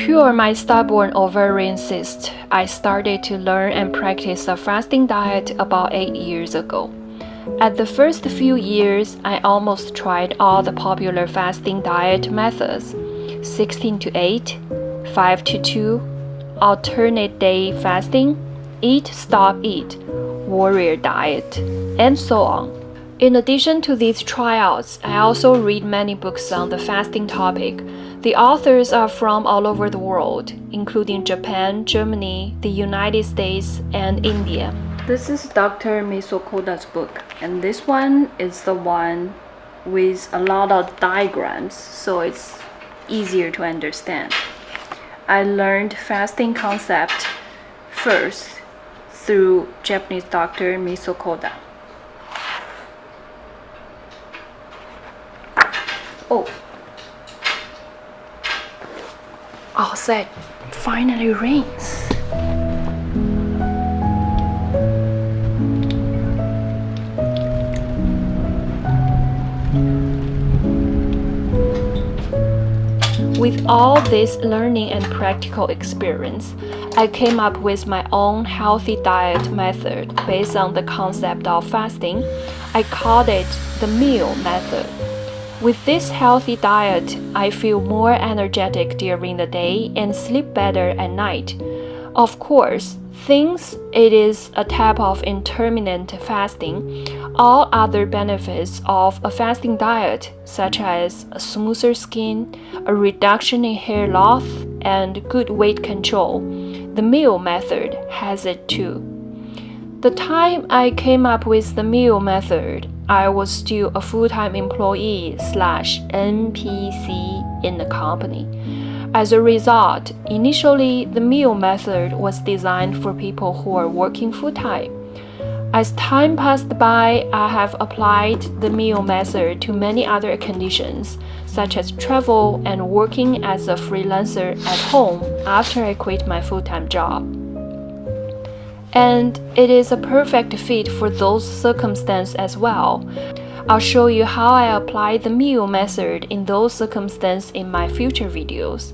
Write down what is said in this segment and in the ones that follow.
cure my stubborn ovarian cyst, I started to learn and practice a fasting diet about 8 years ago. At the first few years, I almost tried all the popular fasting diet methods: 16 to 8, 5 to 2, alternate day fasting, eat, stop, eat, warrior diet, and so on. In addition to these tryouts, I also read many books on the fasting topic. The authors are from all over the world, including Japan, Germany, the United States, and India. This is Dr. Misokoda's book, and this one is the one with a lot of diagrams, so it's easier to understand. I learned fasting concept first through Japanese Dr. Misokoda. Outside finally rains. With all this learning and practical experience, I came up with my own healthy diet method based on the concept of fasting. I called it the meal method. With this healthy diet, I feel more energetic during the day and sleep better at night. Of course, since it is a type of intermittent fasting, all other benefits of a fasting diet, such as a smoother skin, a reduction in hair loss, and good weight control, the meal method has it too. The time I came up with the meal method, I was still a full-time employee / NPC in the company. As a result, initially the meal method was designed for people who are working full-time. As time passed by, I have applied the meal method to many other conditions, such as travel and working as a freelancer at home after I quit my full-time job. And it is a perfect fit for those circumstances as well. I'll show you how I apply the meal method in those circumstances in my future videos.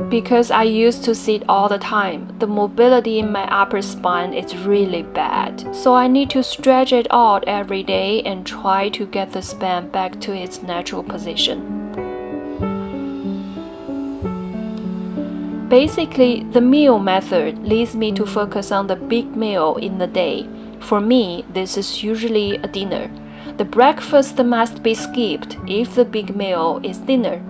Because I used to sit all the time, the mobility in my upper spine is really bad. So I need to stretch it out every day and try to get the spine back to its natural position. Basically, the meal method leads me to focus on the big meal in the day. For me, this is usually a dinner. The breakfast must be skipped if the big meal is dinner.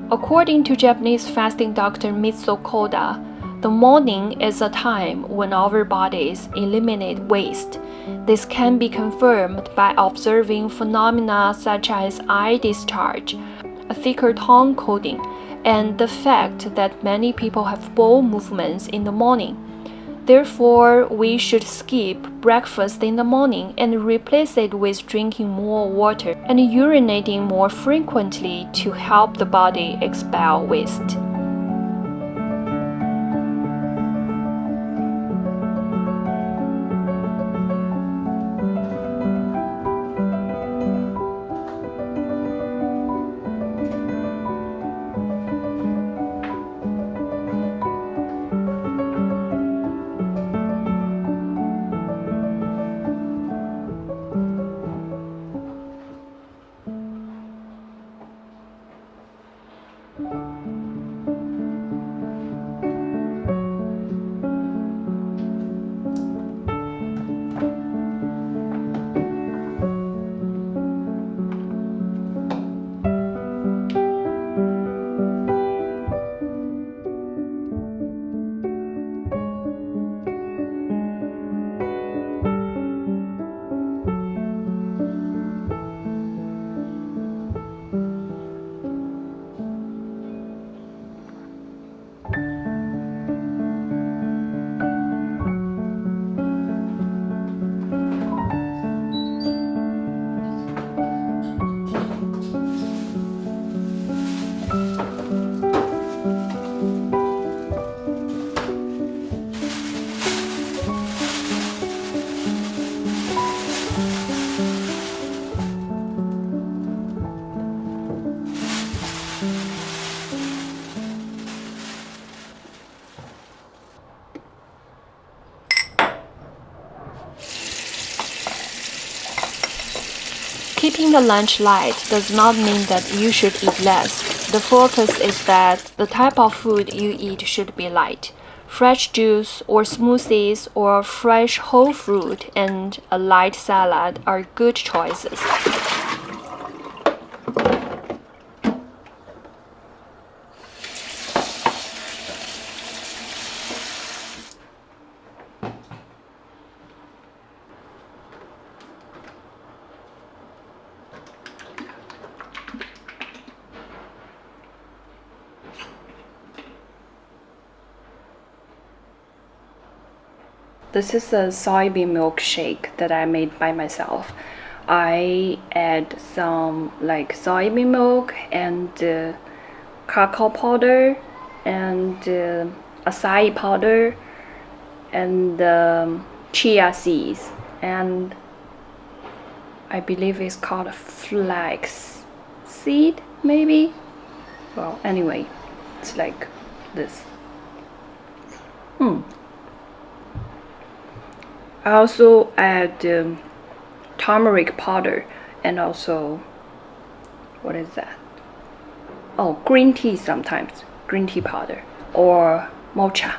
According to Japanese fasting Dr. Mitsukoda, the morning is a time when our bodies eliminate waste. This can be confirmed by observing phenomena such as eye discharge, a thicker tongue coating, and the fact that many people have bowel movements in the morning. Therefore, we should skip breakfast in the morning and replace it with drinking more water and urinating more frequently to help the body expel waste. keeping the lunch light does not mean that you should eat less. The focus is that the type of food you eat should be light. Fresh juice or smoothies or fresh whole fruit and a light salad are good choices. This is a soybean milkshake that I made by myself. I add some soybean milk and cacao powder and acai powder and chia seeds, and I believe it's called flax seed, maybe. Well, anyway, it's like this. I also add turmeric powder and also, what is that? Oh, green tea sometimes, green tea powder or mocha.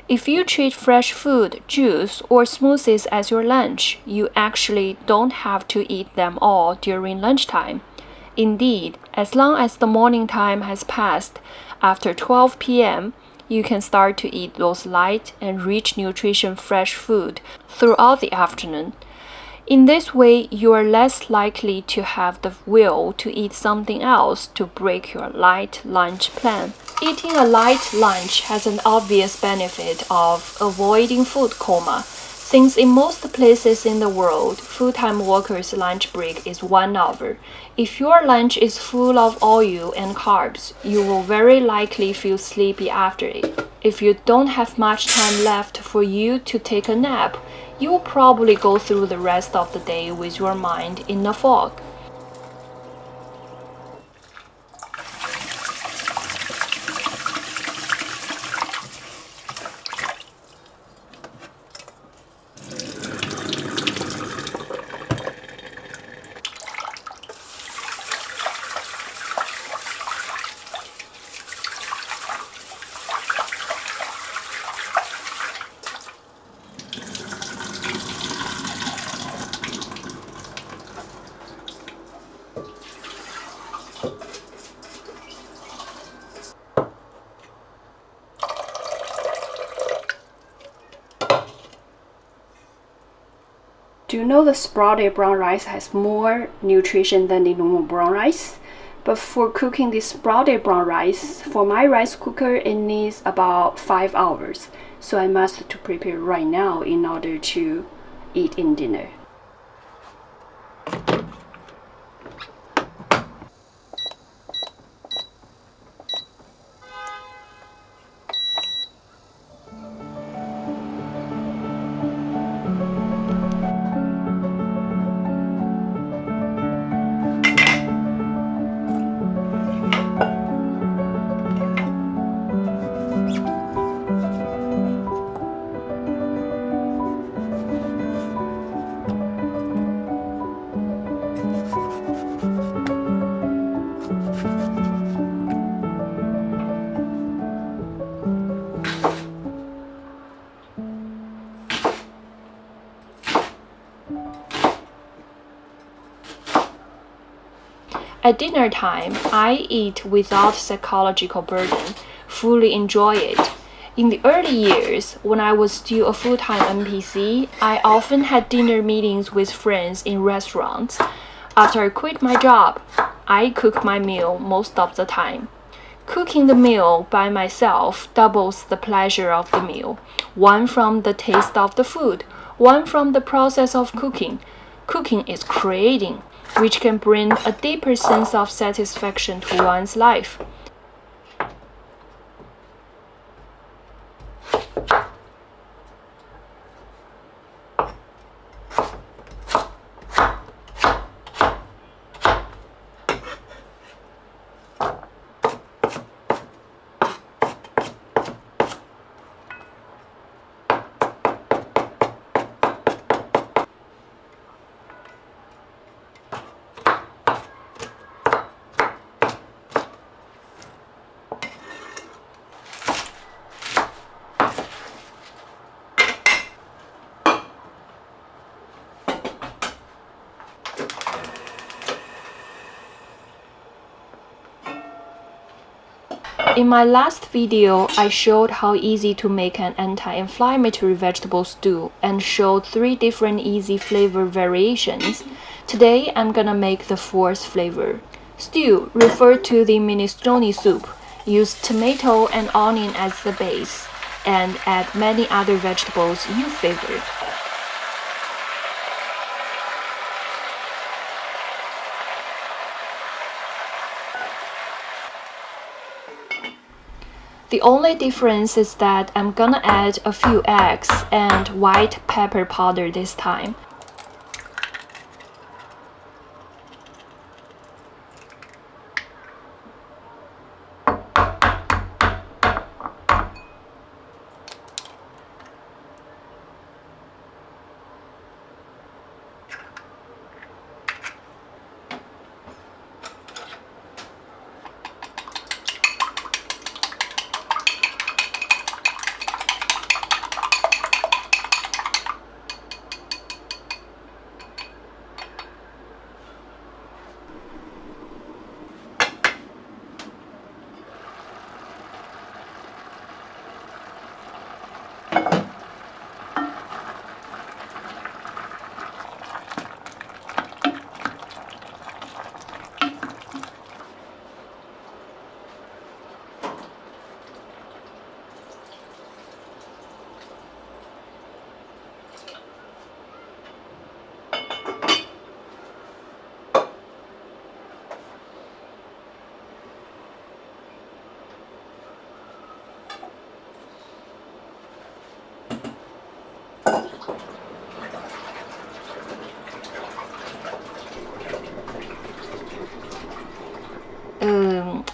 If you treat fresh food, juice, or smoothies as your lunch, you actually don't have to eat them all during lunchtime. Indeed, as long as the morning time has passed, after 12 p.m., you can start to eat those light and rich nutrition fresh food throughout the afternoon. In this way, you are less likely to have the will to eat something else to break your light lunch plan. Eating a light lunch has an obvious benefit of avoiding food coma. Since in most places in the world, full-time workers' lunch break is 1 hour. If your lunch is full of oil and carbs, you will very likely feel sleepy after it. If you don't have much time left for you to take a nap, you will probably go through the rest of the day with your mind in a fog. Do you know the sprouted brown rice has more nutrition than the normal brown rice? But for cooking the sprouted brown rice, for my rice cooker, it needs about 5 hours. So I must to prepare right now in order to eat in dinner. At dinner time, I eat without psychological burden, fully enjoy it. In the early years, when I was still a full-time NPC, I often had dinner meetings with friends in restaurants. After I quit my job, I cook my meal most of the time. Cooking the meal by myself doubles the pleasure of the meal, one from the taste of the food, one from the process of cooking. Cooking is creating, which can bring a deeper sense of satisfaction to one's life. in my last video, I showed how easy to make an anti-inflammatory vegetable stew and showed 3 different easy flavor variations. Today, I'm gonna make the 4th flavor. Stew, referred to the minestrone soup, use tomato and onion as the base, and add many other vegetables you favor. The only difference is that I'm gonna add a few eggs and white pepper powder this time.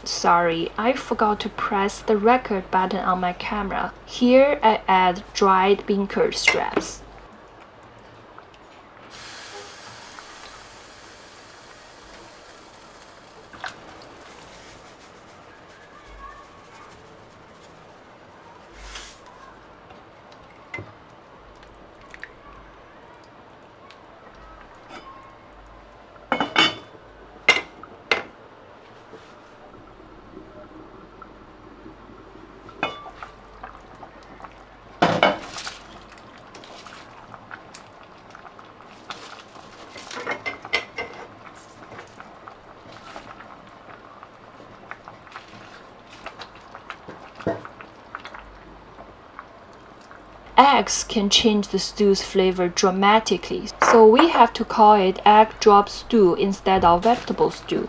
Sorry, I forgot to press the record button on my camera. Here I add dried bean curd straps. Eggs can change the stew's flavor dramatically, so we have to call it egg drop stew instead of vegetable stew.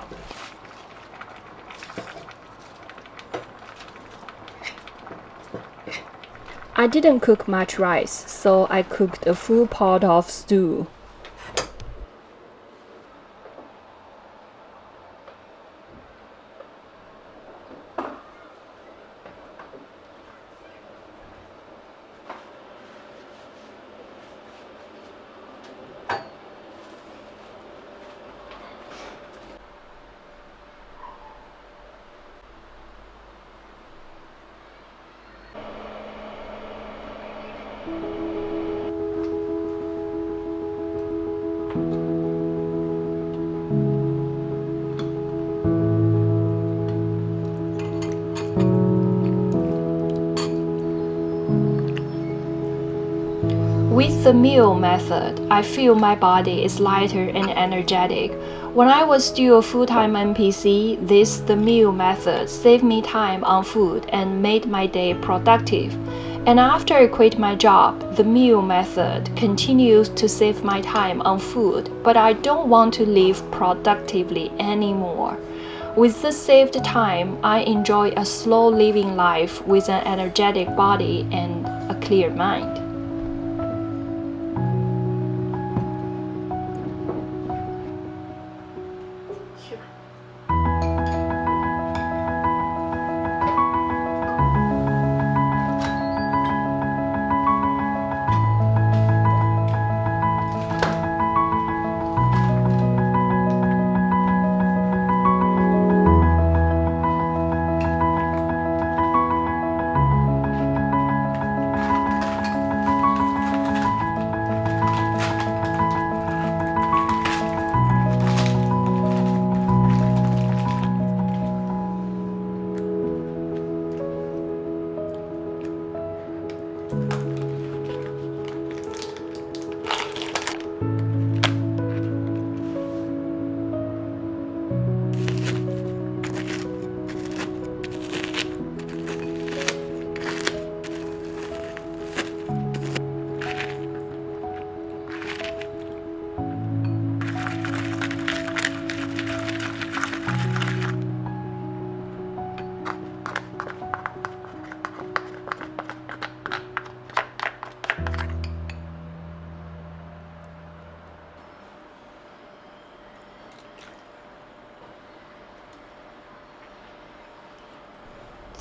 I didn't cook much rice, so I cooked a full pot of stew. With the meal method, I feel my body is lighter and energetic. When I was still a full-time NPC, the meal method saved me time on food and made my day productive. And after I quit my job, the meal method continues to save my time on food, but I don't want to live productively anymore. With the saved time, I enjoy a slow living life with an energetic body and a clear mind.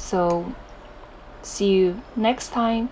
So see you next time.